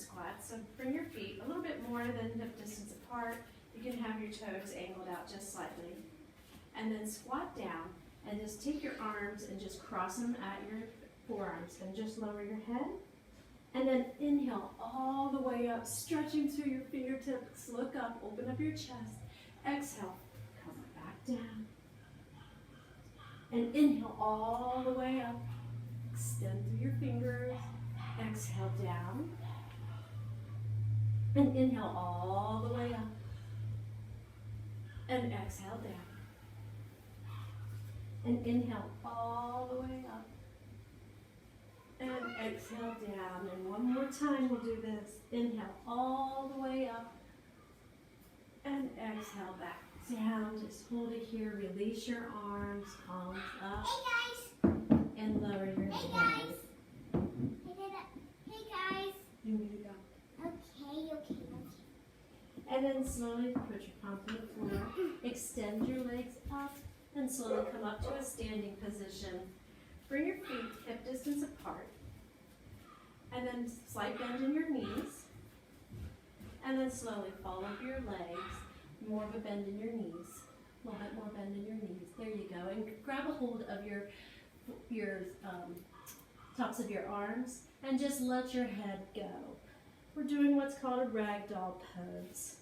squat. So bring your feet a little bit more than hip distance apart. You can have your toes angled out just slightly. And then squat down and just take your arms and just cross them at your forearms and just lower your head. And then inhale all the way up, stretching through your fingertips. Look up, open up your chest. Exhale, come back down. And inhale all the way up. Extend through your fingers. Exhale down. And inhale all the way up. And exhale down. And inhale all the way up. And exhale down. And one more time we'll do this. Inhale all the way up. And exhale back down. Just hold it here. Release your arms, palms up. Hey guys. And lower your Hey head. guys. Hey guys. You need to go. Okay. And then slowly put your palm on the floor. Extend your legs up. And slowly come up to a standing position. Bring your feet hip distance apart. And then slight bend in your knees. And then slowly follow up your legs. More of a bend in your knees. A little bit more bend in your knees. There you go. And grab a hold of your tops of your arms. And just let your head go. We're doing what's called a ragdoll pose.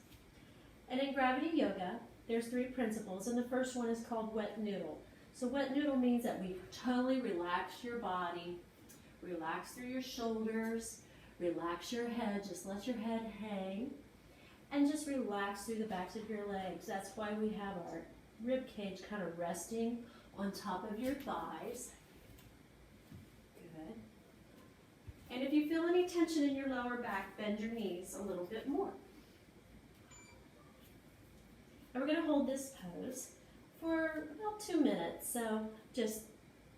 And in gravity yoga, there's 3 principles. And the first one is called wet noodle. So wet noodle means that we totally relax your body. Relax through your shoulders. Relax your head. Just let your head hang. And just relax through the backs of your legs. That's why we have our rib cage kind of resting on top of your thighs. Good. And if you feel any tension in your lower back, bend your knees a little bit more. And we're going to hold this pose for about 2 minutes. So just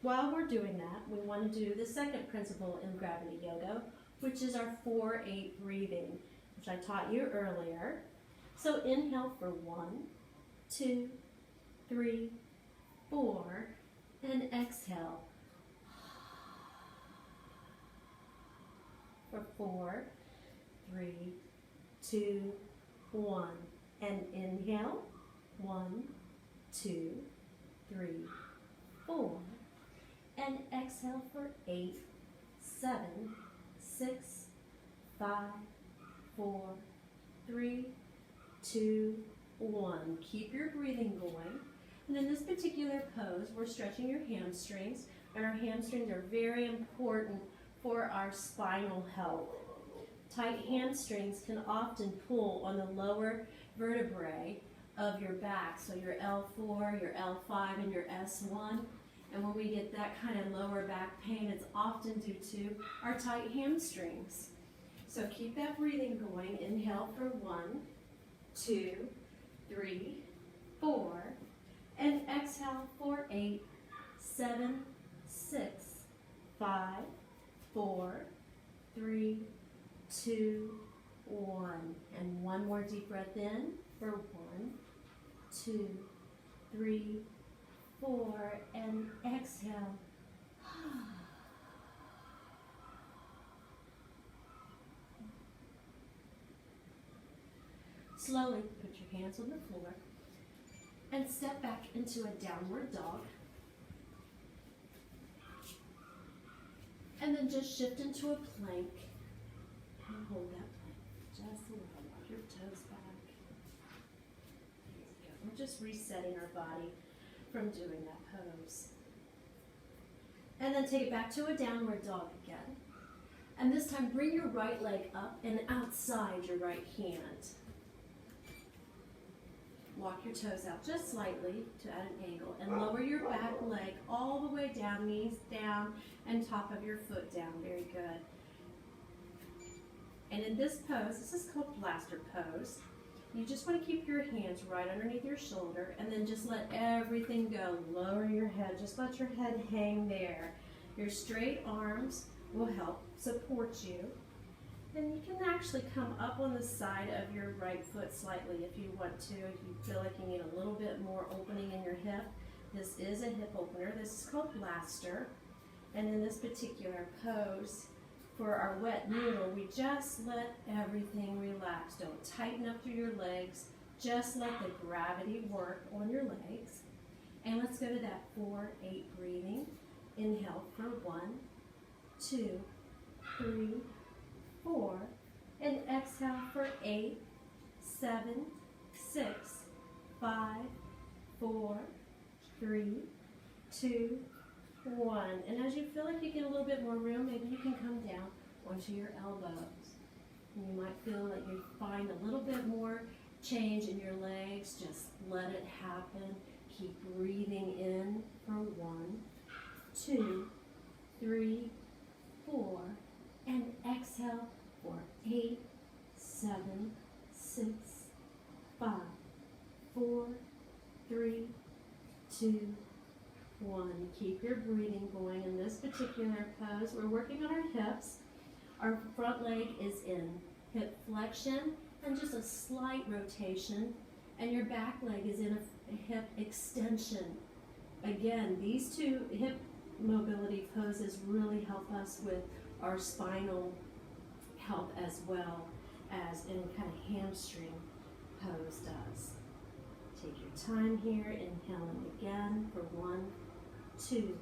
while we're doing that, we want to do the second principle in gravity yoga, which is our 4-8 breathing, which I taught you earlier. So inhale for 1, 2, 3, 4, and exhale for 4, 3, 2, 1. And inhale, 1, 2, 3, 4. And exhale for 8, 7, 6, 5, 4, 3, 2, 1. Keep your breathing going. And in this particular pose, we're stretching your hamstrings. And our hamstrings are very important for our spinal health. Tight hamstrings can often pull on the lower vertebrae of your back, so your L4, your L5, and your S1. And when we get that kind of lower back pain, it's often due to our tight hamstrings. So keep that breathing going. Inhale for 1, 2, 3, 4, and exhale for 8, 7, 6, 5, 4, 3, 2, 1. And one more deep breath in for 1, 2, 3, 4, and exhale. Slowly put your hands on the floor and step back into a downward dog. And then just shift into a plank and hold that plank just a little. Walk your toes back. There you go. We're just resetting our body from doing that pose. And then take it back to a downward dog again. And this time bring your right leg up and outside your right hand. Walk your toes out just slightly to add an angle and lower your back leg all the way down, knees down, and top of your foot down. Very good. And in this pose, this is called blaster pose. You just want to keep your hands right underneath your shoulder and then just let everything go. Lower your head. Just let your head hang there. Your straight arms will help support you. And you can actually come up on the side of your right foot slightly if you want to. If you feel like you need a little bit more opening in your hip. This is a hip opener. This is called blaster. And in this particular pose, for our wet noodle, we just let everything relax. Don't tighten up through your legs. Just let the gravity work on your legs. And let's go to that 4-8 breathing. Inhale for 1, 2, 3, 4. And exhale for 8, 7, 6, 5, 4, 3, 2, 1. And as you feel like you get a little bit more room, maybe you can come down onto your elbows. And you might feel like you find a little bit more change in your legs. Just let it happen. Keep breathing in for 1, 2, 3, 4. And exhale for 8, 7, 6, 5, 4, 3, 2, 1. Keep your breathing going in this particular pose. We're working on our hips. Our front leg is in hip flexion and just a slight rotation, and your back leg is in a hip extension. Again, these two hip mobility poses really help us with our spinal health as well as any kind of hamstring pose does. Take your time here, inhaling again for 1, 2,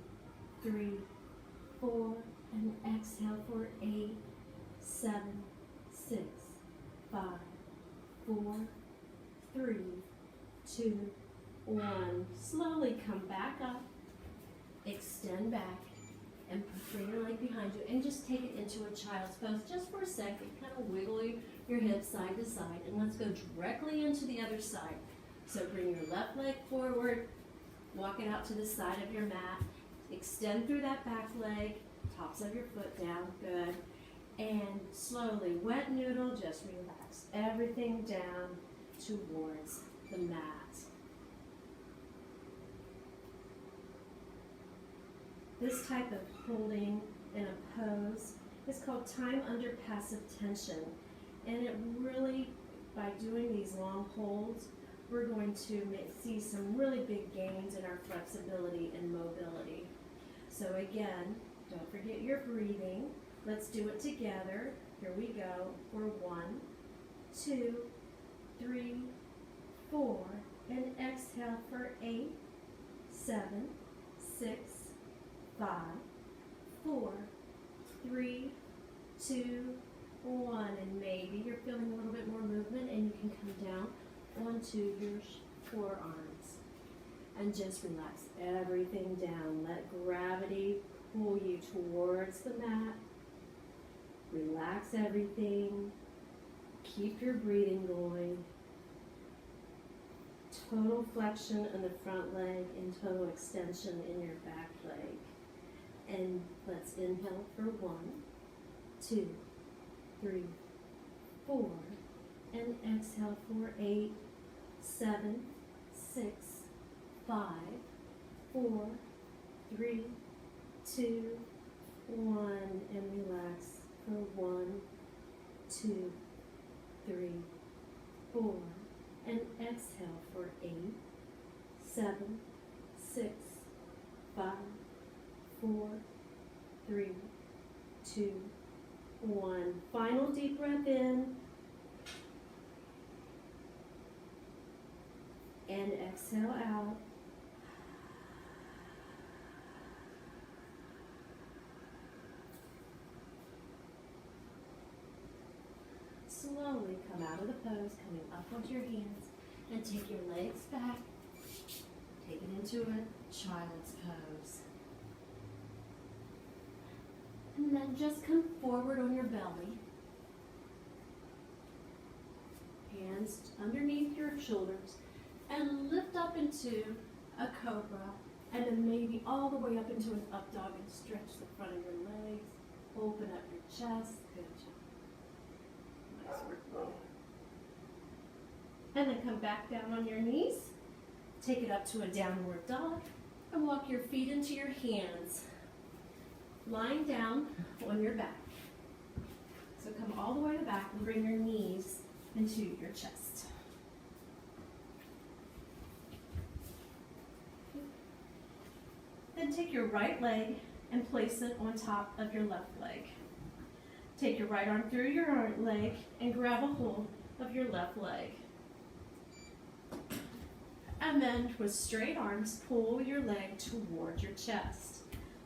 3, 4, and exhale for 8, 7, 6, 5, 4, 3, 2, 1. Slowly come back up, extend back, and bring your leg behind you, and just take it into a child's pose just for a second. Kind of wiggle your hips side to side, and let's go directly into the other side. So bring your left leg forward, walk it out to the side of your mat, extend through that back leg, tops of your foot down, good. And slowly, wet noodle, just relax everything down towards the mat. This type of holding in a pose is called time under passive tension. And it really, by doing these long holds, we're going to see some really big gains in our flexibility and mobility. So again, don't forget your breathing. Let's do it together. Here we go. For 1, 2, 3, 4, and exhale for 8, 7, 6, 5, 4, 3, 2, 1. And maybe you're feeling a little bit more movement, and you can come down onto your forearms and just relax everything down. Let gravity pull you towards the mat. Relax everything. Keep your breathing going. Total flexion in the front leg and total extension in your back leg. And let's inhale for 1, 2, 3, 4. And exhale for 8, 7, 6, 5, 4, 3, 2, 1. And relax for 1, 2, 3, 4. And exhale for 8, 7, 6, 5, 4, 3, 2, 1. Final deep breath in. And exhale out. Slowly come out of the pose, coming up onto your hands, and take your legs back. Take it into a child's pose. And then just come forward on your belly. Hands underneath your shoulders. And lift up into a cobra, and then maybe all the way up into an up dog, and stretch the front of your legs. Open up your chest. Good job. Nice work. And then come back down on your knees. Take it up to a downward dog, and walk your feet into your hands. Lying down on your back. So come all the way to the back and bring your knees into your chest. Then take your right leg and place it on top of your left leg. Take your right arm through your leg and grab a hold of your left leg. And then with straight arms, pull your leg toward your chest.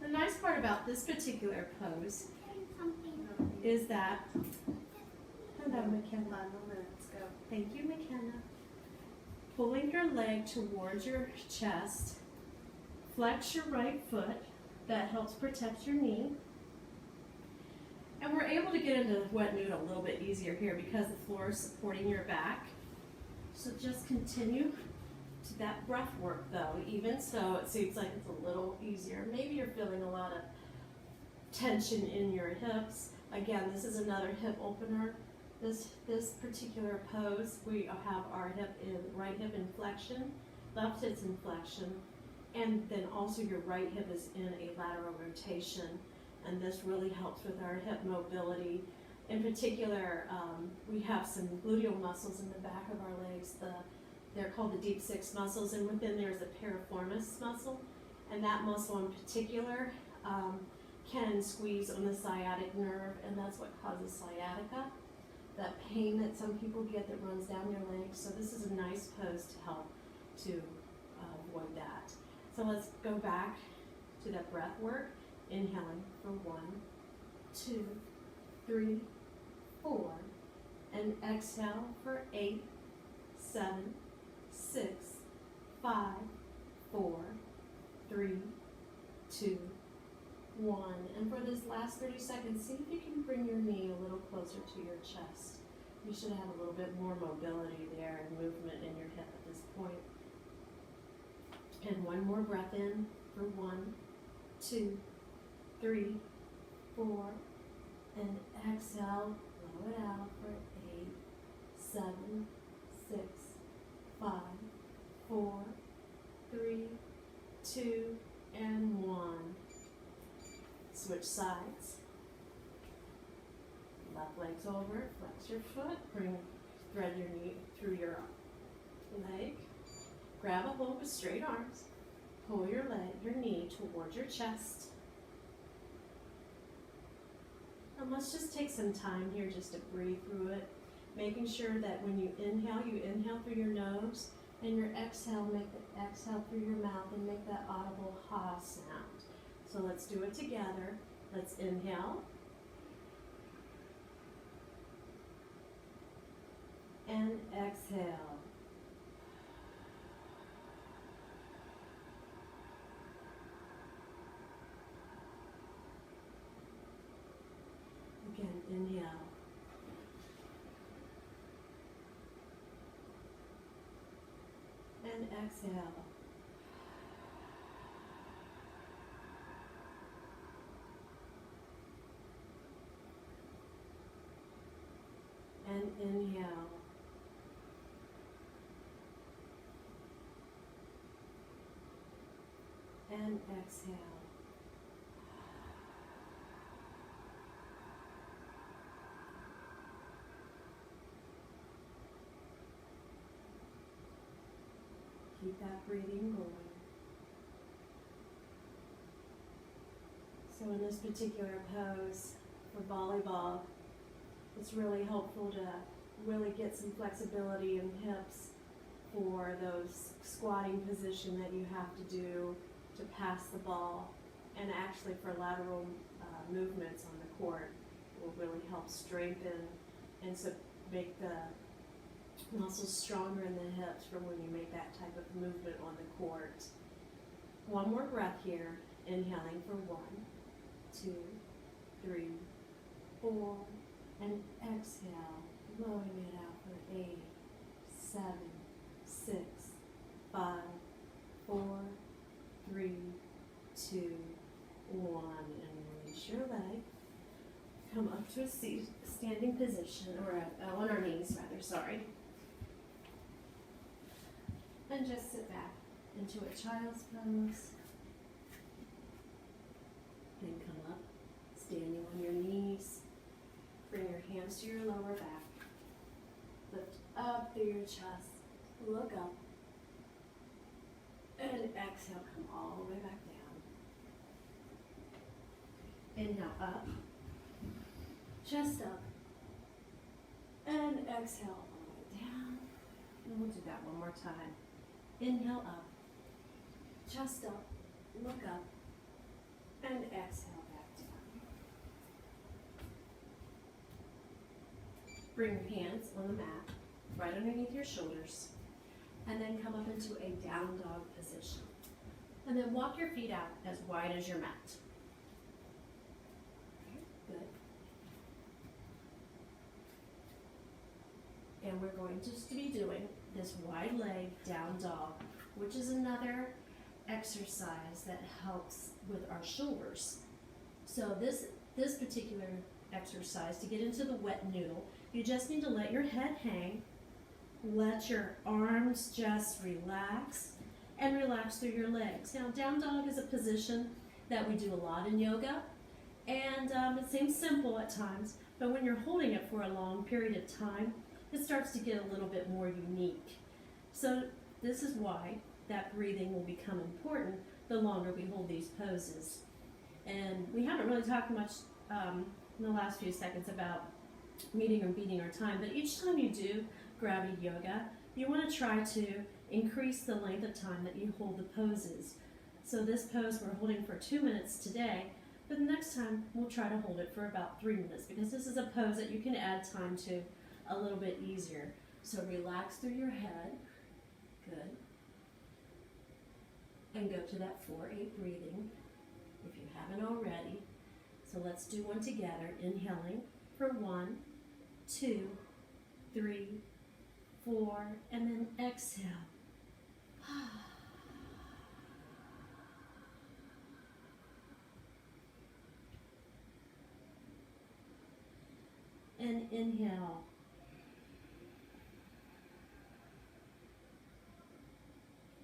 The nice part about this particular pose is that, hello McKenna. Let's go. Thank you, McKenna. Pulling your leg towards your chest, flex your right foot. That helps protect your knee. And we're able to get into wet noodle a little bit easier here because the floor is supporting your back. So just continue to that breath work though. Even so, it seems like it's a little easier. Maybe you're feeling a lot of tension in your hips. Again, this is another hip opener. This particular pose, we have our right hip in flexion, left hip's in flexion, and then also your right hip is in a lateral rotation. And this really helps with our hip mobility. In particular, we have some gluteal muscles in the back of our legs. They're called the deep six muscles, and within there's a piriformis muscle. And that muscle in particular can squeeze on the sciatic nerve, and that's what causes sciatica, that pain that some people get that runs down their legs. So this is a nice pose to help to avoid that. So let's go back to that breath work. Inhaling for 1, 2, 3, 4, and exhale for 8, 7, 6, 5, 4, 3, 2, 1. And for this last 30 seconds, see if you can bring your knee a little closer to your chest. You should have a little bit more mobility there and movement in your hip at this point. And one more breath in for 1, 2, 3, 4, and exhale, blow it out for 8, 7, 6, 5, 4, 3, 2, and 1. Switch sides. Left leg's over, flex your foot, thread your knee through your leg. Grab a hold with straight arms. Pull your knee towards your chest. And let's just take some time here just to breathe through it, making sure that when you inhale through your nose, and your exhale, make the exhale through your mouth and make that audible ha sound. So let's do it together. Let's inhale. And exhale. Again, inhale. And exhale. And inhale. And exhale. Keep that breathing going. So in this particular pose for volleyball, it's really helpful to really get some flexibility in hips for those squatting position that you have to do to pass the ball, and actually for lateral movements on the court will really help strengthen and so make the muscles stronger in the hips for when you make that type of movement on the court. One more breath here, inhaling for 1, 2, 3, 4, and exhale, blowing it out for 8, 7, 6, 5, 4, 3, 2, 1, and release your leg. Come up to a standing position, or on our knees rather, sorry. And just sit back into a child's pose. Then come up, standing on your knees. Bring your hands to your lower back. Lift up through your chest. Look up. And exhale, come all the way back down. Inhale up. chest up, and exhale all the way down. And we'll do that one more time. Inhale up, chest up, look up, and exhale back down. Bring your hands on the mat, right underneath your shoulders, and then come up into a down dog position. And then walk your feet out as wide as your mat. Good. And we're going just to be doing this wide leg down dog, which is another exercise that helps with our shoulders. So this particular exercise, to get into the wet noodle, you just need to let your head hang, let your arms just relax, and relax through your legs. Now, down dog is a position that we do a lot in yoga, and it seems simple at times, but when you're holding it for a long period of time, it starts to get a little bit more unique. So this is why that breathing will become important the longer we hold these poses. And we haven't really talked much in the last few seconds about meeting or beating our time, but each time you do gravity yoga, you want to try to increase the length of time that you hold the poses. So this pose we're holding for 2 minutes today, but the next time we'll try to hold it for about 3 minutes, because this is a pose that you can add time to a little bit easier. So relax through your head. Good. And go to that 4-8 breathing if you haven't already. So let's do one together. Inhaling for 1, 2, 3, 4, and then exhale. And inhale.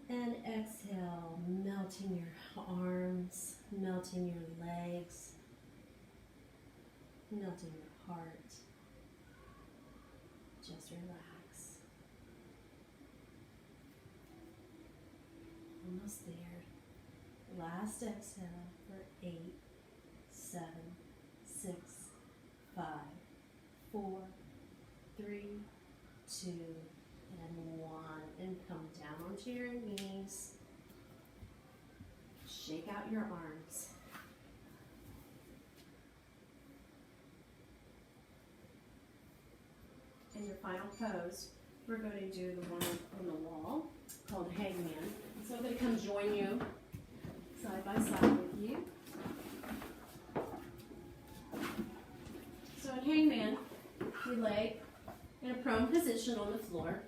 And exhale, melting your arms, melting your legs, melting your heart. Just relax. Almost there. Last exhale for 8, 7, 6, 5, 4, 3, 2, and 1. And come down onto your knees. Shake out your arms. In your final pose, we're going to do the one on the wall called Hangman. So I'm going to come join you side by side with you. So in Hangman, you lay in a prone position on the floor.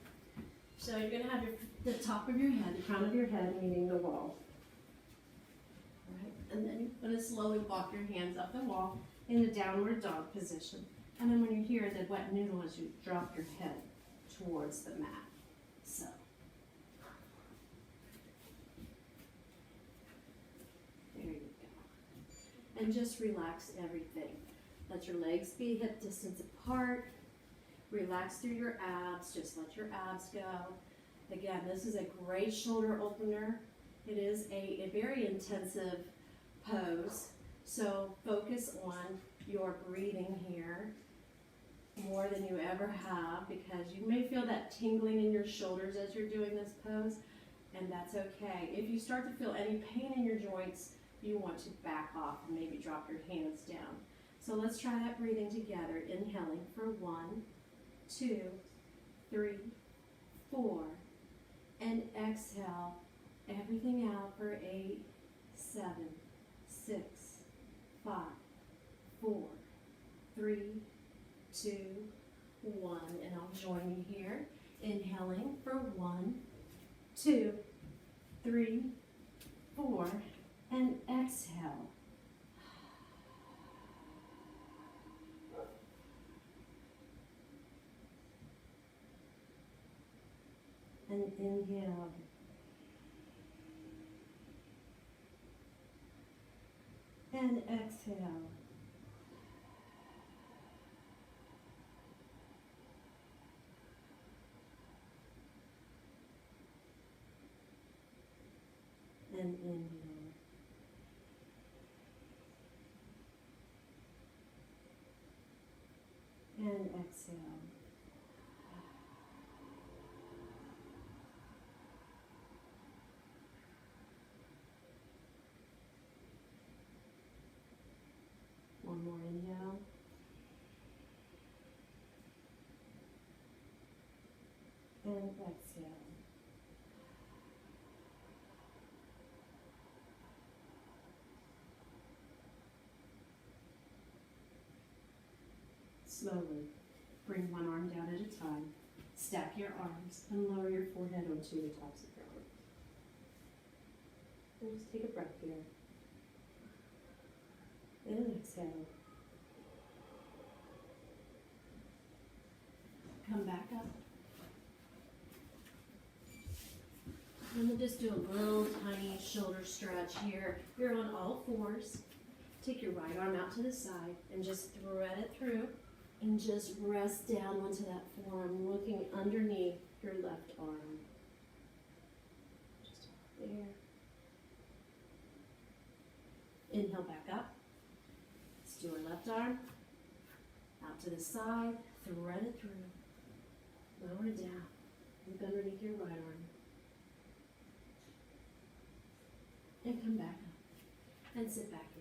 So you're going to have the top of your head, the crown of your head meeting the wall. All right. And then you're going to slowly walk your hands up the wall in a downward dog position. And then when you hear the wet noodle, as you drop your head towards the mat. So. There you go. And just relax everything. Let your legs be hip distance apart. Relax through your abs. Just let your abs go. Again, this is a great shoulder opener. It is a very intensive pose. So focus on your breathing here more than you ever have, because you may feel that tingling in your shoulders as you're doing this pose, and that's okay. If you start to feel any pain in your joints, you want to back off and maybe drop your hands down. So let's try that breathing together. Inhaling for 1, 2, 3, 4, and exhale everything out for 8, 7, 6, 5, 4, 3, 2, 1, and I'll join you here. Inhaling for 1, 2, 3, 4, and exhale. And inhale. And exhale. And inhale. One more inhale. And exhale. Slowly, bring one arm down at a time. Stack your arms and lower your forehead onto the tops of your arms. And just take a breath here. And exhale. Come back up. And we'll just do a little tiny shoulder stretch here. You're on all fours. Take your right arm out to the side and just thread it through. And just rest down onto that forearm, looking underneath your left arm. Just there. Inhale back up. Let's do our left arm. Out to the side, thread it through. Lower it down. Look underneath your right arm. And come back up. And sit back